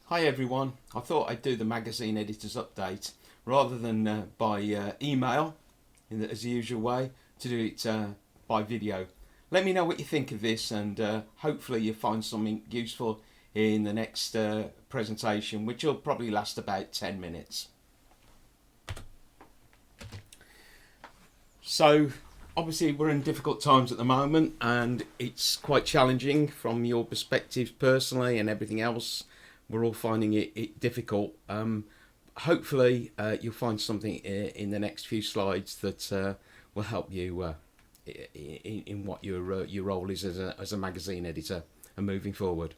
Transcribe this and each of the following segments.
Hi everyone. I thought I'd do the magazine editor's update rather than by email in as the usual way, to do it by video. Let me know what you think of this, and hopefully you find something useful in the next presentation, which will probably last about 10 minutes. So obviously we're in difficult times at the moment, and it's quite challenging from your perspectives personally and everything else. We're all finding it difficult. Hopefully you'll find something in the next few slides that will help you in what your role is as a magazine editor and moving forward.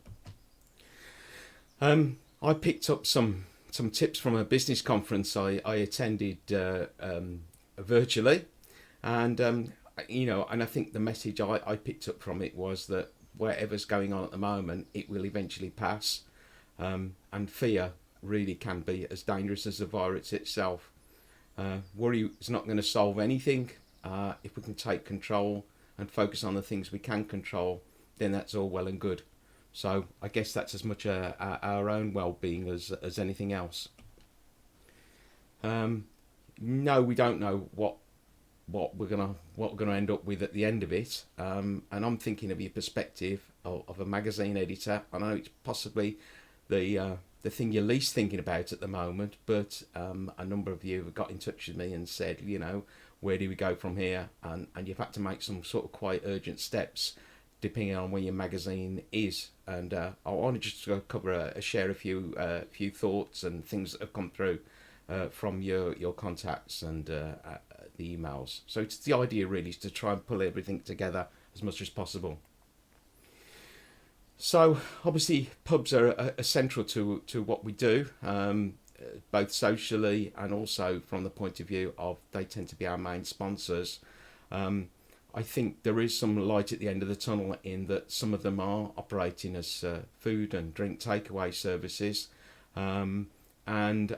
I picked up some tips from a business conference I attended virtually, and and I think the message I picked up from it was that whatever's going on at the moment, it will eventually pass. And fear really can be as dangerous as the virus itself. Worry is not going to solve anything. If we can take control and focus on the things we can control, then that's all well and good. So I guess that's as much our own well-being as anything else. No, we don't know what we're gonna end up with at the end of it. And I'm thinking of your perspective of a magazine editor. I know it's possibly the thing you're least thinking about at the moment, but a number of you have got in touch with me and said, where do we go from here? And you've had to make some sort of quite urgent steps depending on where your magazine is. And I want to just share a few thoughts and things that have come through from your contacts and the emails. So it's the idea really is to try and pull everything together as much as possible. So obviously pubs are central to what we do, both socially and also from the point of view of they tend to be our main sponsors. I think there is some light at the end of the tunnel in that some of them are operating as food and drink takeaway services, and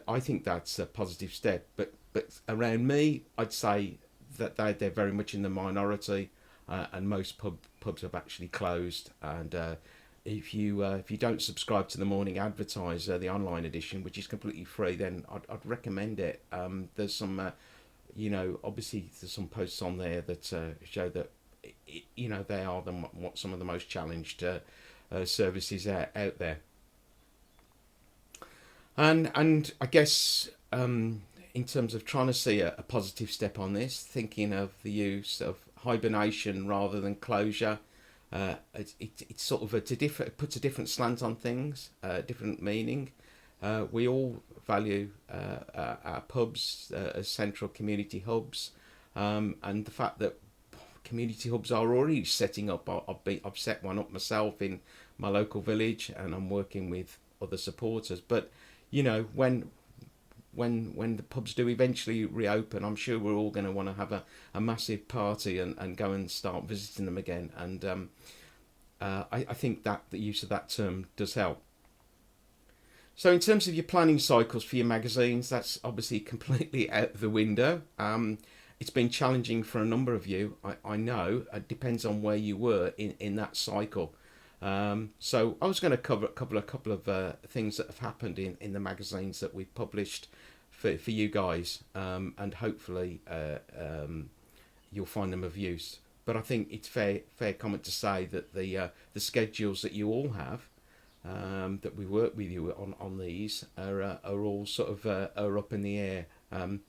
I think that's a positive step. But around me, I'd say that they're very much in the minority, and most pubs have actually closed. And if you don't subscribe to the Morning Advertiser, the online edition, which is completely free, then I'd recommend it. There's some, obviously there's some posts on there that show that, they are some of the most challenged services out there. And I guess in terms of trying to see a positive step on this, thinking of the use of hibernation rather than closure. It's sort of it puts a different slant on things, different meaning. We all value our pubs as central community hubs, and the fact that community hubs are already setting up. I've set one up myself in my local village, and I'm working with other supporters. But when the pubs do eventually reopen, I'm sure we're all going to want to have a massive party and go and start visiting them again. And I think that the use of that term does help. So in terms of your planning cycles for your magazines, that's obviously completely out the window. It's been challenging for a number of you. I know it depends on where you were in that cycle. So I was going to cover a couple of things that have happened in the magazines that we've published for you guys, and hopefully you'll find them of use. But I think it's fair comment to say that the schedules that you all have, that we work with you on these, are all sort of are up in the air.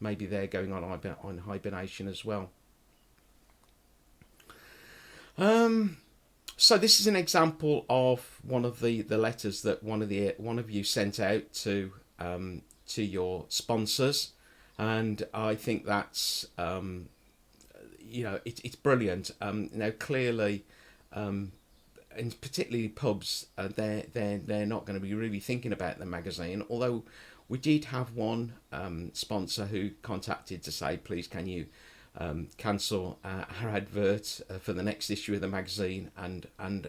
Maybe they're going on hibernation as well. So this is an example of one of the letters that one of you sent out to your sponsors, and I think that's it's brilliant. Now clearly, and particularly pubs, they're not going to be really thinking about the magazine. Although we did have one sponsor who contacted to say, please can you cancel our advert for the next issue of the magazine, and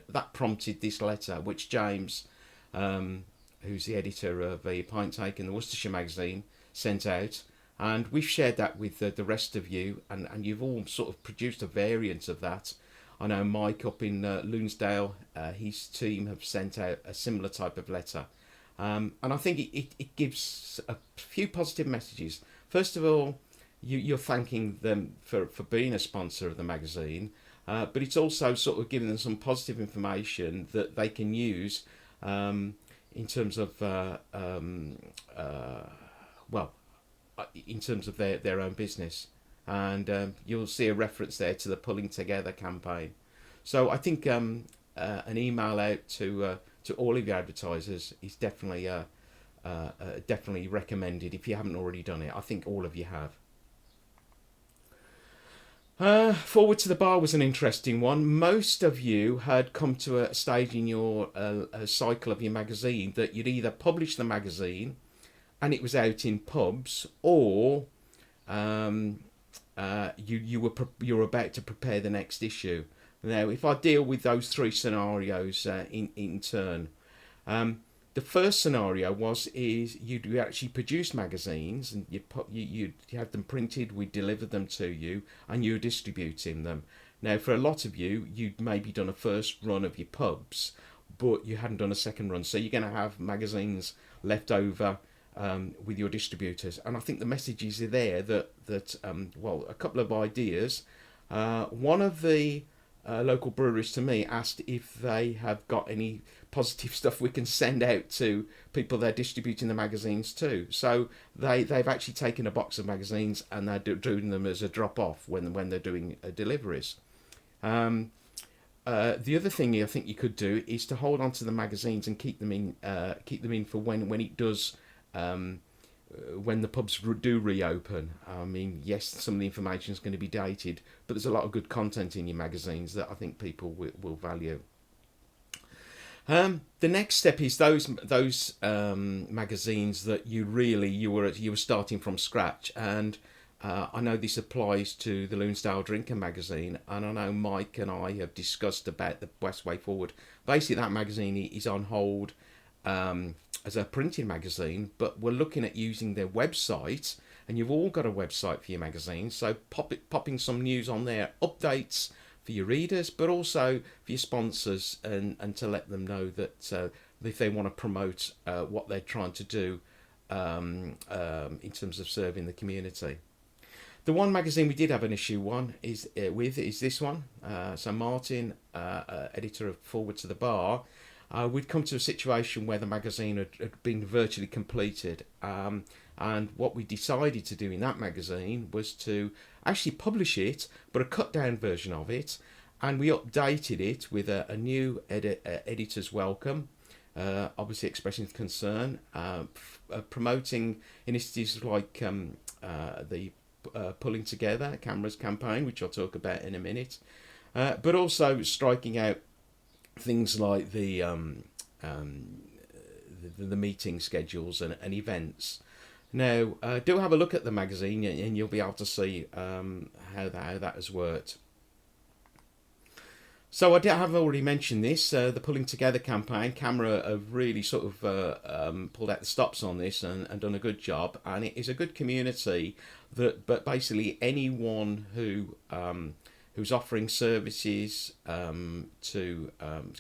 that prompted this letter which James, who's the editor of the Pint Take and the Worcestershire magazine, sent out, and we've shared that with the rest of you, and you've all sort of produced a variant of that. I know Mike up in Loonsdale, his team have sent out a similar type of letter, And I think it gives a few positive messages. First of all, you're thanking them for being a sponsor of the magazine, but it's also sort of giving them some positive information that they can use in terms of well, in terms of their own business. And you'll see a reference there to the Pulling Together campaign. So I think an email out to all of your advertisers is definitely recommended if you haven't already done it. I think all of you have. Forward to the Bar was an interesting one. Most of you had come to a stage in your cycle of your magazine that you'd either published the magazine and it was out in pubs, or you were about to prepare the next issue. Now, if I deal with those three scenarios in turn, the first scenario is you'd actually produce magazines and you'd have them printed, we'd deliver them to you, and you're distributing them. Now, for a lot of you, you'd maybe done a first run of your pubs, but you hadn't done a second run, so you're going to have magazines left over with your distributors. And I think the messages are there that well, a couple of ideas. One of the local breweries to me asked if they have got any positive stuff we can send out to people they're distributing the magazines to. So they've actually taken a box of magazines and they're doing them as a drop off when they're doing deliveries. The other thing I think you could do is to hold on to the magazines and keep them in for when it does. When the pubs do reopen. I mean, yes, some of the information is going to be dated, but there's a lot of good content in your magazines that I think people will value. The next step is those magazines that you were starting from scratch, and I know this applies to the Loonsdale Drinker magazine, and I know Mike and I have discussed about the best way forward. Basically, that magazine is on hold as a printed magazine, but we're looking at using their website, and you've all got a website for your magazine, so popping some news on there, updates for your readers, but also for your sponsors, and to let them know that if they want to promote what they're trying to do in terms of serving the community. The one magazine we did have an issue is this one. So Martin, editor of Forward to the Bar, we'd come to a situation where the magazine had been virtually completed, and what we decided to do in that magazine was to actually publish it, but a cut down version of it, and we updated it with a new editor's welcome, obviously expressing concern, promoting initiatives like the Pulling Together Cameras campaign, which I'll talk about in a minute, but also striking out things like the meeting schedules and events. Now, do have a look at the magazine, and you'll be able to see how that has worked. So I have already mentioned this, the Pulling Together campaign. CAMRA have really sort of pulled out the stops on this and done a good job, and it is a good community but basically anyone who's offering services to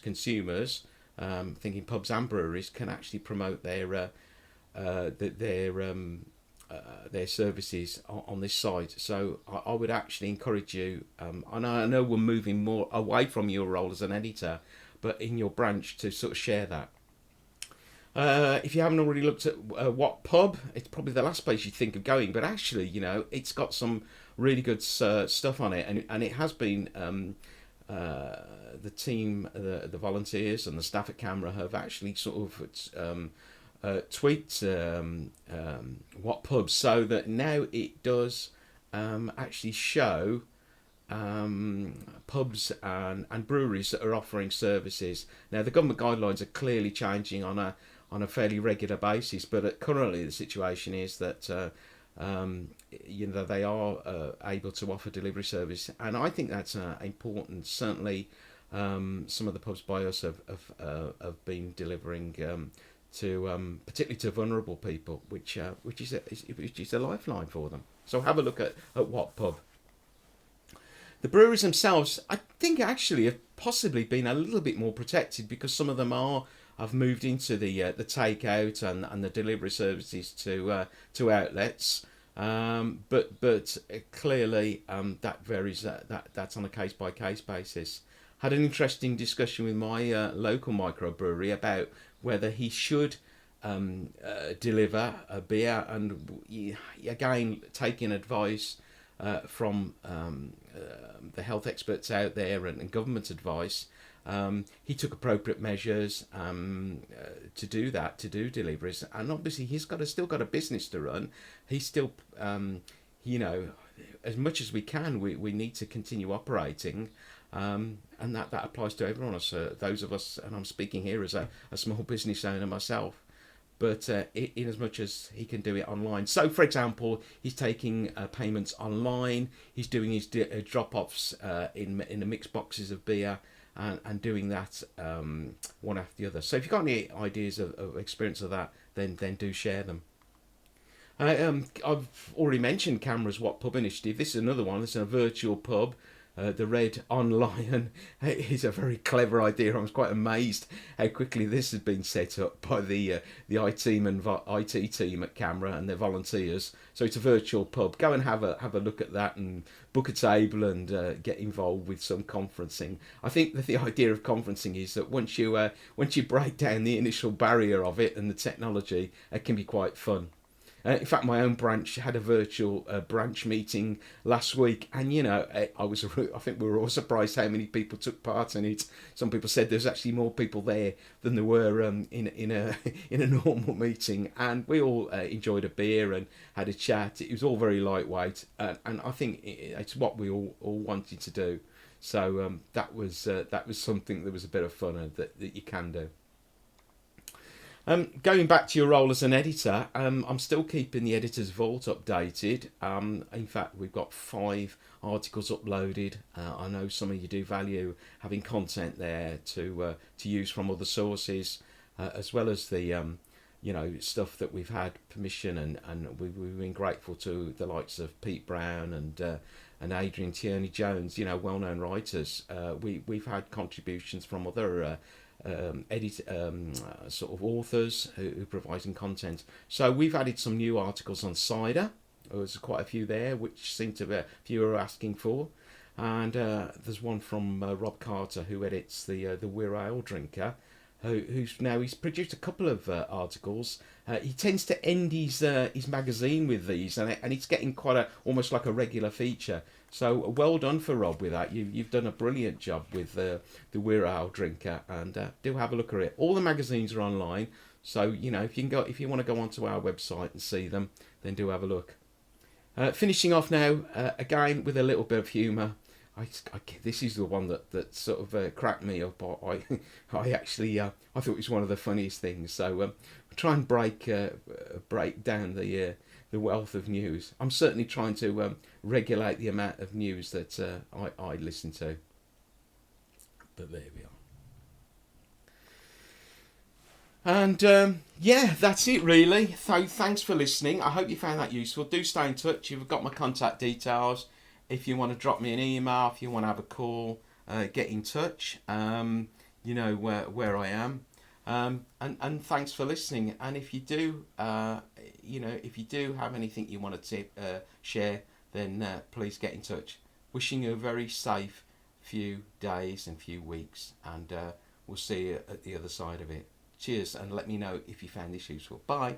consumers, thinking pubs and breweries, can actually promote their services on this site. So I would actually encourage you, I know we're moving more away from your role as an editor, but in your branch to sort of share that. If you haven't already looked at What Pub, it's probably the last place you think of going, but actually, it's got some really good stuff on it, and it has been the team, the volunteers and the staff at CAMRA have actually sort of tweaked What Pub so that now it does actually show pubs and breweries that are offering services. Now, the government guidelines are clearly changing on a fairly regular basis, but currently the situation is that they are able to offer delivery service, and I think that's important. Certainly, some of the pubs by us have been delivering to particularly to vulnerable people, which is a lifeline for them. So have a look at What Pub. The breweries themselves, I think, actually have possibly been a little bit more protected because some of them are I've moved into the takeout and the delivery services to outlets. But clearly that varies. That's on a case by case basis. Had an interesting discussion with my local microbrewery about whether he should deliver a beer, and again taking advice from the health experts out there and government advice. He took appropriate measures to do that, to do deliveries, and obviously he's still got a business to run. He's still, you know, as much as we can, we need to continue operating, and that applies to everyone. Those of us, and I'm speaking here as a small business owner myself. But in as much as he can do it online. So, for example, he's taking payments online. He's doing his drop-offs in the mixed boxes of beer, and doing that one after the other. So if you've got any ideas of experience of that, then do share them. I've already mentioned Camera's What Pub initiative. This is another one. This is a virtual pub. The Red on Lion is a very clever idea. I was quite amazed how quickly this has been set up by the IT team at Camera and their volunteers. So it's a virtual pub. Go and have a look at that and book a table and get involved with some conferencing. I think that the idea of conferencing is that once you break down the initial barrier of it and the technology, it can be quite fun. In fact, my own branch had a virtual branch meeting last week, and I think we were all surprised how many people took part in it. Some people said there's actually more people there than there were in a normal meeting, and we all enjoyed a beer and had a chat. It was all very lightweight, and I think it's what we all wanted to do. So that was something that was a bit of fun that you can do. Going back to your role as an editor, I'm still keeping the editor's vault updated. In fact, we've got 5 articles uploaded. I know some of you do value having content there to use from other sources, as well as the stuff that we've had permission, and we've been grateful to the likes of Pete Brown and Adrian Tierney Jones, well-known writers. We've had contributions from other sort of authors who providing content. So we've added some new articles on cider. There's quite a few there, which seem to be a few are asking for. And there's one from Rob Carter, who edits the Weir Ale Drinker, he's produced a couple of articles. He tends to end his magazine with these, and it's getting almost like a regular feature. So well done for Rob with that. You've done a brilliant job with the Weir Ale Drinker, and do have a look at it. All the magazines are online, so if you want to go onto our website and see them, then do have a look. Finishing off now, again with a little bit of humour. This is the one that sort of cracked me up. I actually I thought it was one of the funniest things. So try and break down the wealth of news. I'm certainly trying to regulate the amount of news that I listen to. But there we are. And that's it really. So thanks for listening. I hope you found that useful. Do stay in touch. You've got my contact details. If you want to drop me an email, if you want to have a call, get in touch. You know where I am. And thanks for listening. And if you do, if you do have anything you want to share, then please get in touch. Wishing you a very safe few days and few weeks, and we'll see you at the other side of it. Cheers, and let me know if you found this useful. Bye.